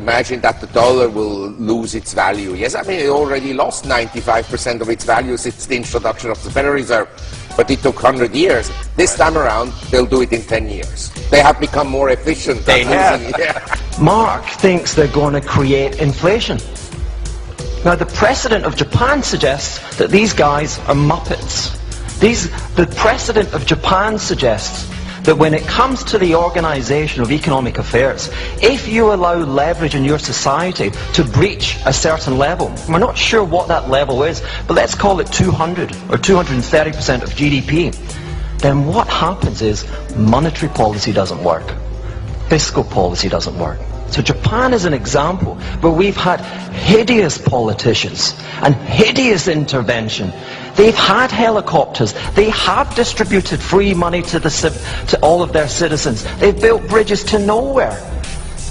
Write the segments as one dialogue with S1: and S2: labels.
S1: imagine that the dollar will lose its value. Yes, I mean, it already lost 95% of its value since the introduction of the Federal Reserve, but it took 100 years. This time around, they'll do it in 10 years. They have become more efficient.
S2: They have.
S1: Yeah.
S3: Mark thinks they're going to create inflation. Now, the precedent of Japan suggests that these guys are muppets. The precedent of Japan suggests that when it comes to the organisation of economic affairs, if you allow leverage in your society to breach a certain level, we're not sure what that level is, but let's call it 200 or 230% of GDP, then what happens is monetary policy doesn't work. Fiscal policy doesn't work. So Japan is an example where we've had hideous politicians and hideous intervention. They've had helicopters. They have distributed free money to all of their citizens. They've built bridges to nowhere.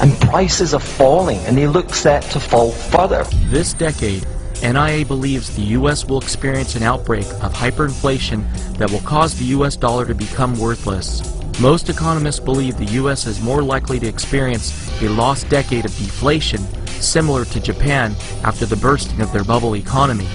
S3: And prices are falling, and they look set to fall further.
S4: This decade, NIA believes the U.S. will experience an outbreak of hyperinflation that will cause the U.S. dollar to become worthless. Most economists believe the U.S. is more likely to experience a lost decade of deflation, similar to Japan after the bursting of their bubble economy.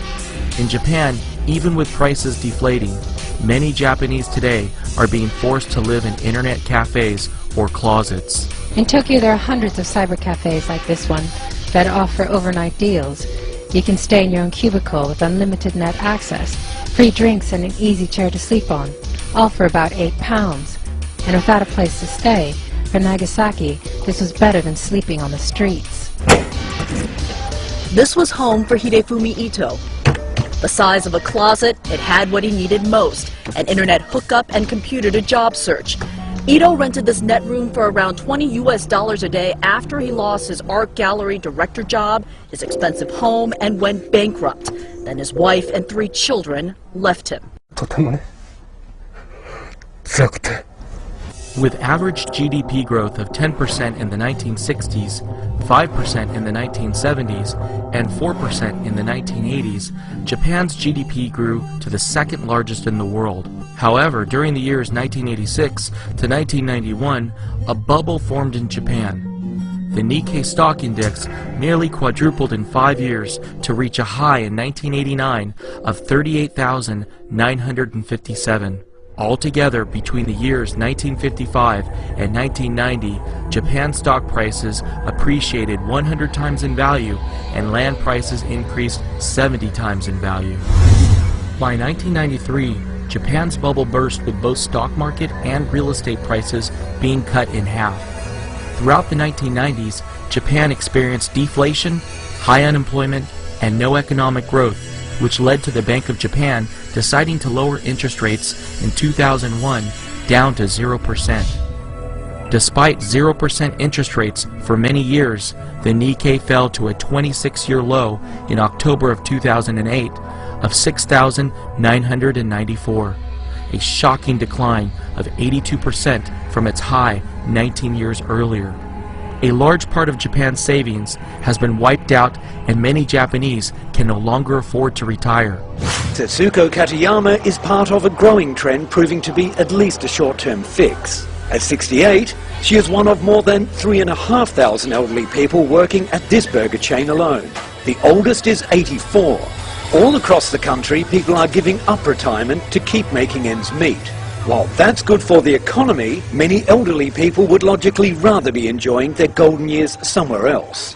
S4: In Japan, even with prices deflating, many Japanese today are being forced to live in internet cafes or closets.
S5: In Tokyo, there are hundreds of cyber cafes like this one that offer overnight deals. You can stay in your own cubicle with unlimited net access, free drinks and an easy chair to sleep on, all for about £8. And without a place to stay, for Nagasaki, this was better than sleeping on the streets.
S6: This was home for Hidefumi Ito. The size of a closet, it had what he needed most, an internet hookup and computer to job search. Ito rented this net room for around $20 a day after he lost his art gallery director job, his expensive home, and went bankrupt. Then his wife and 3 children left him.
S4: With average GDP growth of 10% in the 1960s, 5% in the 1970s, and 4% in the 1980s, Japan's GDP grew to the second largest in the world. However, during the years 1986 to 1991, a bubble formed in Japan. The Nikkei stock index nearly quadrupled in 5 years to reach a high in 1989 of 38,957. Altogether, between the years 1955 and 1990, Japan's stock prices appreciated 100 times in value and land prices increased 70 times in value. By 1993, Japan's bubble burst with both stock market and real estate prices being cut in half. Throughout the 1990s, Japan experienced deflation, high unemployment, and no economic growth, which led to the Bank of Japan deciding to lower interest rates in 2001 down to 0%. Despite 0% interest rates for many years, the Nikkei fell to a 26-year low in October of 2008 of 6,994, a shocking decline of 82% from its high 19 years earlier. A large part of Japan's savings has been wiped out, and many Japanese can no longer afford to retire.
S2: Tetsuko Katayama is part of a growing trend proving to be at least a short-term fix. At 68, she is one of more than 3,500 elderly people working at this burger chain alone. The oldest is 84. All across the country, people are giving up retirement to keep making ends meet. While that's good for the economy, many elderly people would logically rather be enjoying their golden years somewhere else.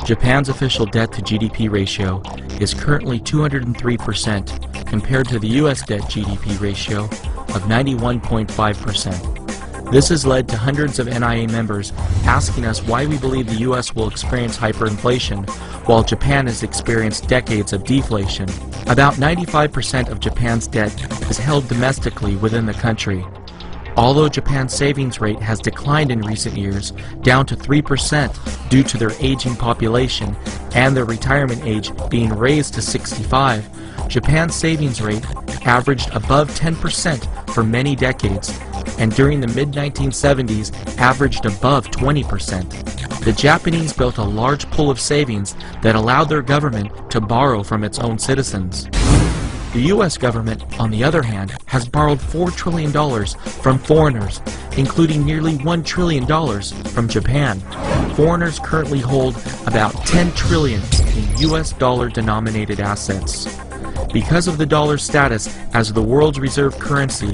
S4: Japan's official debt-to-GDP ratio is currently 203% compared to the U.S. debt-GDP ratio of 91.5%. This has led to hundreds of NIA members asking us why we believe the U.S. will experience hyperinflation while Japan has experienced decades of deflation. About 95% of Japan's debt is held domestically within the country. Although Japan's savings rate has declined in recent years, down to 3% due to their aging population and their retirement age being raised to 65, Japan's savings rate averaged above 10% for many decades, and during the mid-1970s averaged above 20%. The Japanese built a large pool of savings that allowed their government to borrow from its own citizens. The U.S. government, on the other hand, has borrowed $4 trillion from foreigners, including nearly $1 trillion from Japan. Foreigners currently hold about $10 trillion in U.S. dollar-denominated assets. Because of the dollar's status as the world's reserve currency,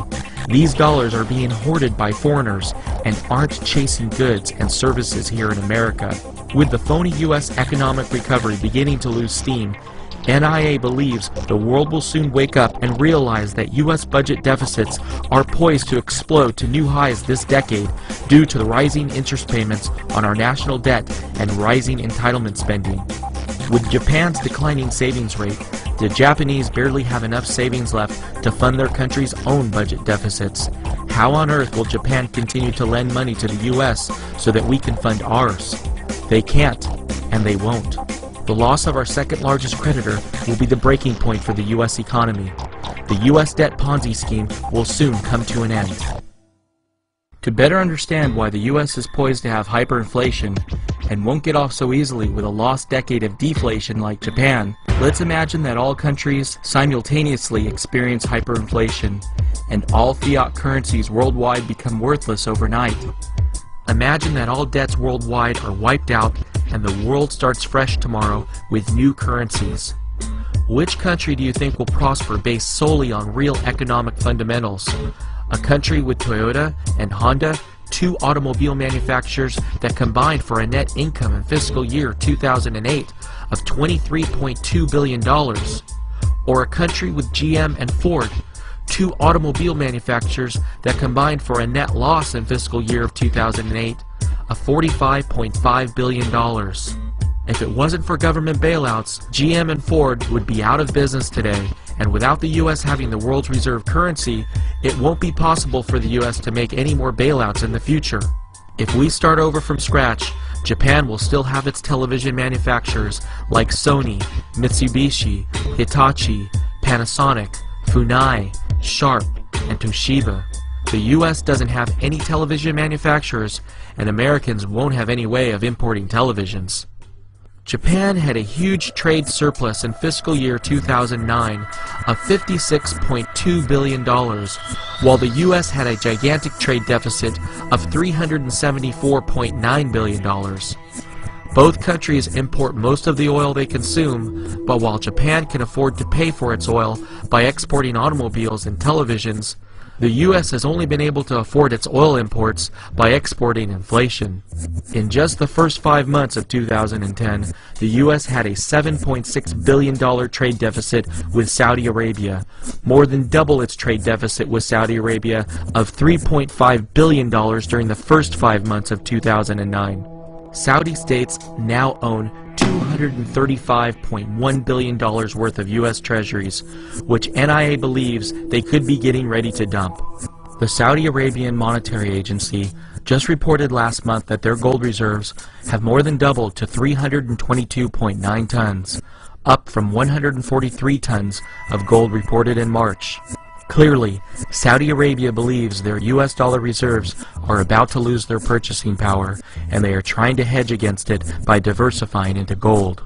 S4: these dollars are being hoarded by foreigners and aren't chasing goods and services here in America. With the phony U.S. economic recovery beginning to lose steam, NIA believes the world will soon wake up and realize that U.S. budget deficits are poised to explode to new highs this decade due to the rising interest payments on our national debt and rising entitlement spending. With Japan's declining savings rate, the Japanese barely have enough savings left to fund their country's own budget deficits. How on earth will Japan continue to lend money to the U.S. so that we can fund ours? They can't, and they won't. The loss of our second largest creditor will be the breaking point for the U.S. economy. The U.S. debt Ponzi scheme will soon come to an end. To better understand why the U.S. is poised to have hyperinflation and won't get off so easily with a lost decade of deflation like Japan, let's imagine that all countries simultaneously experience hyperinflation and all fiat currencies worldwide become worthless overnight. Imagine that all debts worldwide are wiped out and the world starts fresh tomorrow with new currencies. Which country do you think will prosper based solely on real economic fundamentals? A country with Toyota and Honda, two automobile manufacturers that combined for a net income in fiscal year 2008 of $23.2 billion. Or a country with GM and Ford, two automobile manufacturers that combined for a net loss in fiscal year of 2008 of $45.5 billion. If it wasn't for government bailouts, GM and Ford would be out of business today, and without the U.S. having the world's reserve currency, it won't be possible for the U.S. to make any more bailouts in the future. If we start over from scratch, Japan will still have its television manufacturers like Sony, Mitsubishi, Hitachi, Panasonic, Funai, Sharp, and Toshiba. The U.S. doesn't have any television manufacturers, and Americans won't have any way of importing televisions. Japan had a huge trade surplus in fiscal year 2009 of $56.2 billion, while the U.S. had a gigantic trade deficit of $374.9 billion. Both countries import most of the oil they consume, but while Japan can afford to pay for its oil by exporting automobiles and televisions, the U.S. has only been able to afford its oil imports by exporting inflation. In just the first 5 months of 2010, the U.S. had a $7.6 billion trade deficit with Saudi Arabia, more than double its trade deficit with Saudi Arabia of $3.5 billion during the first 5 months of 2009. Saudi states now own $235.1 billion worth of U.S. treasuries, which NIA believes they could be getting ready to dump. The Saudi Arabian Monetary Agency just reported last month that their gold reserves have more than doubled to 322.9 tons, up from 143 tons of gold reported in March. Clearly, Saudi Arabia believes their U.S. dollar reserves are about to lose their purchasing power, and they are trying to hedge against it by diversifying into gold.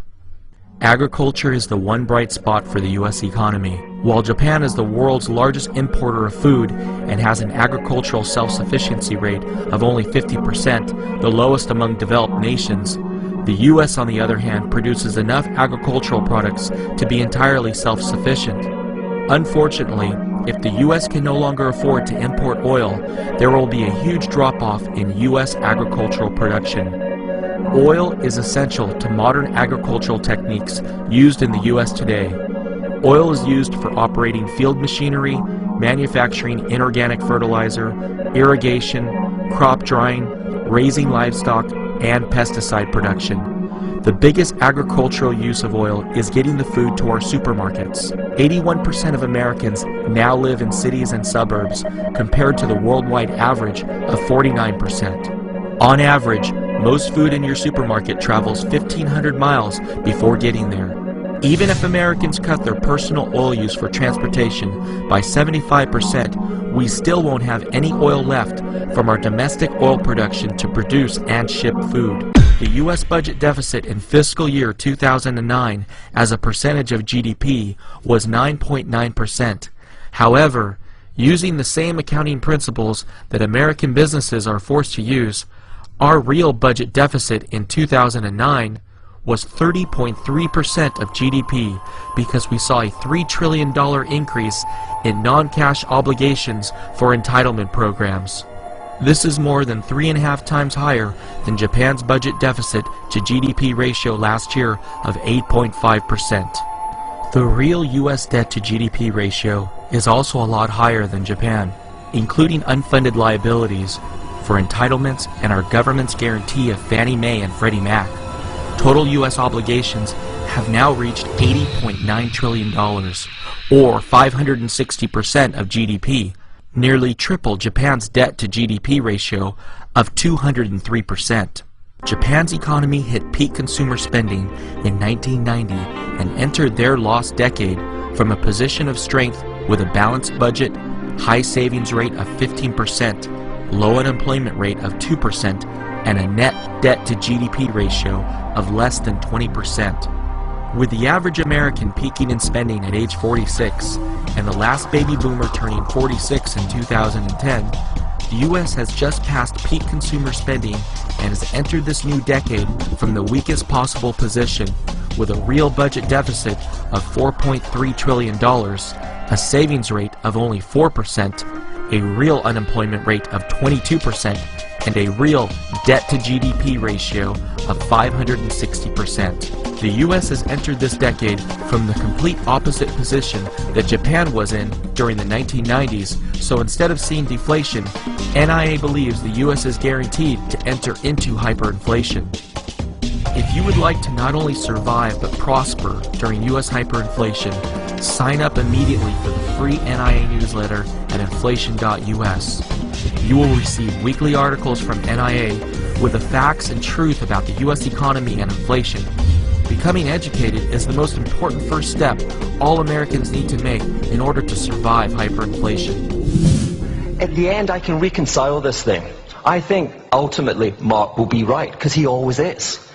S4: Agriculture is the one bright spot for the U.S. economy. While Japan is the world's largest importer of food and has an agricultural self-sufficiency rate of only 50%, the lowest among developed nations, the U.S. on the other hand produces enough agricultural products to be entirely self-sufficient. Unfortunately, if the U.S. can no longer afford to import oil, there will be a huge drop-off in U.S. agricultural production. Oil is essential to modern agricultural techniques used in the U.S. today. Oil is used for operating field machinery, manufacturing inorganic fertilizer, irrigation, crop drying, raising livestock, and pesticide production. The biggest agricultural use of oil is getting the food to our supermarkets. 81% of Americans now live in cities and suburbs, compared to the worldwide average of 49%. On average, most food in your supermarket travels 1,500 miles before getting there. Even if Americans cut their personal oil use for transportation by 75%, we still won't have any oil left from our domestic oil production to produce and ship food. The U.S. budget deficit in fiscal year 2009 as a percentage of GDP was 9.9%. However, using the same accounting principles that American businesses are forced to use, our real budget deficit in 2009 was 30.3% of GDP because we saw a $3 trillion increase in non-cash obligations for entitlement programs. This is more than 3.5 times higher than Japan's budget deficit to GDP ratio last year of 8.5%. The real U.S. debt to GDP ratio is also a lot higher than Japan, including unfunded liabilities for entitlements and our government's guarantee of Fannie Mae and Freddie Mac. Total U.S. obligations have now reached $80.9 trillion, or 560% of GDP, nearly triple Japan's debt to GDP ratio of 203%. Japan's economy hit peak consumer spending in 1990 and entered their lost decade from a position of strength with a balanced budget, high savings rate of 15%, low unemployment rate of 2%, and a net debt to GDP ratio of less than 20%. With the average American peaking in spending at age 46 and the last baby boomer turning 46 in 2010, the U.S. has just passed peak consumer spending and has entered this new decade from the weakest possible position with a real budget deficit of $4.3 trillion, a savings rate of only 4%, a real unemployment rate of 22%, and a real debt-to-GDP ratio of 560%. The U.S. has entered this decade from the complete opposite position that Japan was in during the 1990s, so instead of seeing deflation, NIA believes the U.S. is guaranteed to enter into hyperinflation. If you would like to not only survive but prosper during U.S. hyperinflation, sign up immediately for the free NIA newsletter at inflation.us. You will receive weekly articles from NIA with the facts and truth about the U.S. economy and inflation. Becoming educated is the most important first step all Americans need to make in order to survive hyperinflation.
S3: At the end, I can reconcile this thing. I think ultimately Mark will be right, because he always is.